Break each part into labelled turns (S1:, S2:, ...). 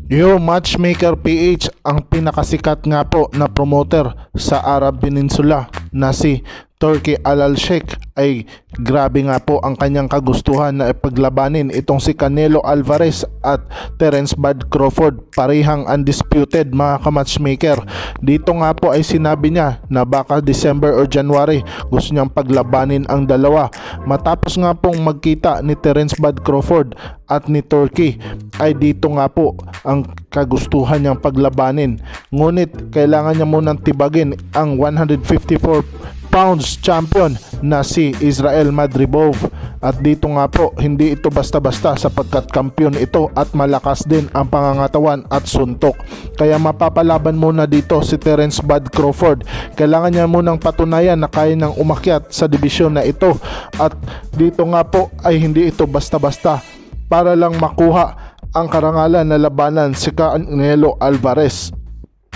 S1: Yo, Matchmaker PH, ang pinakasikat nga po na promoter sa Arab Peninsula na si Turki Al Sheikh ay grabe nga po ang kanyang kagustuhan na ipaglabanin itong si Canelo Alvarez at Terence Bud Crawford, parehang undisputed mga ka-matchmaker. Dito nga po ay sinabi niya na baka December or January gusto niyang paglabanin ang dalawa. Matapos nga pong magkita ni Terence Bud Crawford at ni Turki ay dito nga po ang kagustuhan niyang paglabanin. Ngunit kailangan niya munang tibagin ang 154 pounds champion na si Israel Madribov, at dito nga po hindi ito basta-basta sapagkat kampiyon ito at malakas din ang pangangatawan at suntok. Kaya mapapalaban muna dito si Terence Bud Crawford. Kailangan niya munang patunayan na kaya nang umakyat sa dibisyon na ito, at dito nga po ay hindi ito basta-basta para lang makuha ang karangalan na labanan si Canelo Alvarez.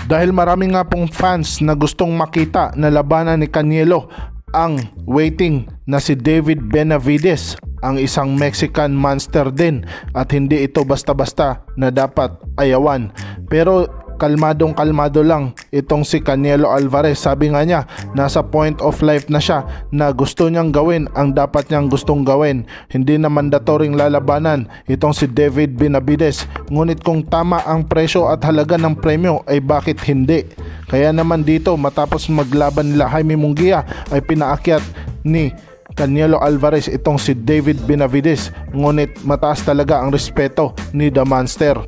S1: Dahil marami nga pong fans na gustong makita na labanan ni Canelo ang waiting na si David Benavides, ang isang Mexican monster din, at hindi ito basta-basta na dapat ayawan. Pero kalmadong-kalmado lang itong si Canelo Alvarez. Sabi nga niya, nasa point of life na siya na gusto niyang gawin ang dapat niyang gustong gawin. Hindi na mandatoring lalabanan itong si David Benavides. Ngunit kung tama ang presyo at halaga ng premyo ay bakit hindi? Kaya naman dito matapos maglaban nila Jaime Munguia ay pinaakyat ni Canelo Alvarez itong si David Benavides. Ngunit mataas talaga ang respeto ni The Monster.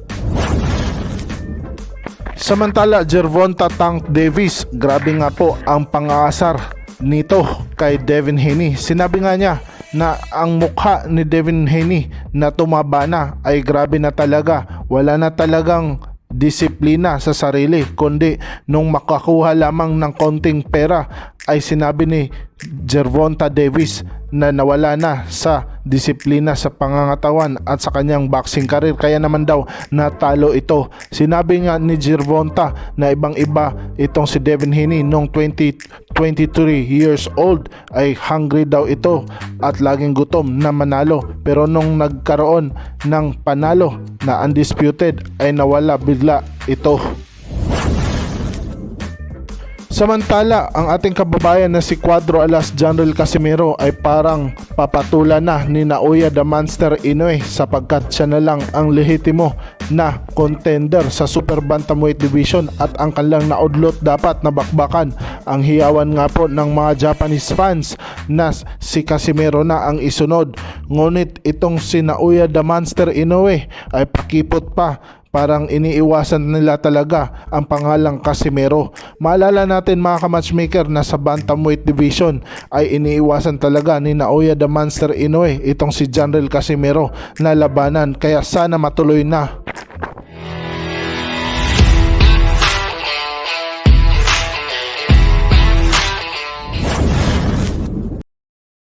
S1: Samantala, Gervonta Tank Davis, grabe nga po ang pang-aasar nito kay Devin Haney. Sinabi nga niya na ang mukha ni Devin Haney na tumaba na ay grabe na talaga. Wala na talagang disiplina sa sarili, kundi nung makakuha lamang ng konting pera ay sinabi ni Gervonta Davis na nawala na sa disiplina sa pangangatawan at sa kanyang boxing career, kaya naman daw natalo ito. Sinabi nga ni Gervonta na ibang-iba itong si Devin Haney nung 23 years old ay hungry daw ito at laging gutom na manalo, pero nung nagkaroon ng panalo na undisputed ay nawala bigla ito. Samantala, ang ating kababayan na si Cuadro Alas General Casimero ay parang papatulan na ni Naoya The Monster Inoue sapagkat siya na lang ang lehitimo na contender sa Super Bantamweight Division at ang kanilang naudlot dapat na bakbakan. Ang hiyawan nga po ng mga Japanese fans na si Casimero na ang isunod. Ngunit itong si Naoya The Monster Inoue ay pakipot pa. Parang iniiwasan nila talaga ang pangalang Casimero. Maalala natin mga ka-matchmaker na sa Bantamweight Division ay iniiwasan talaga ni Naoya The Monster Inoue itong si General Casimero na labanan. Kaya sana matuloy na.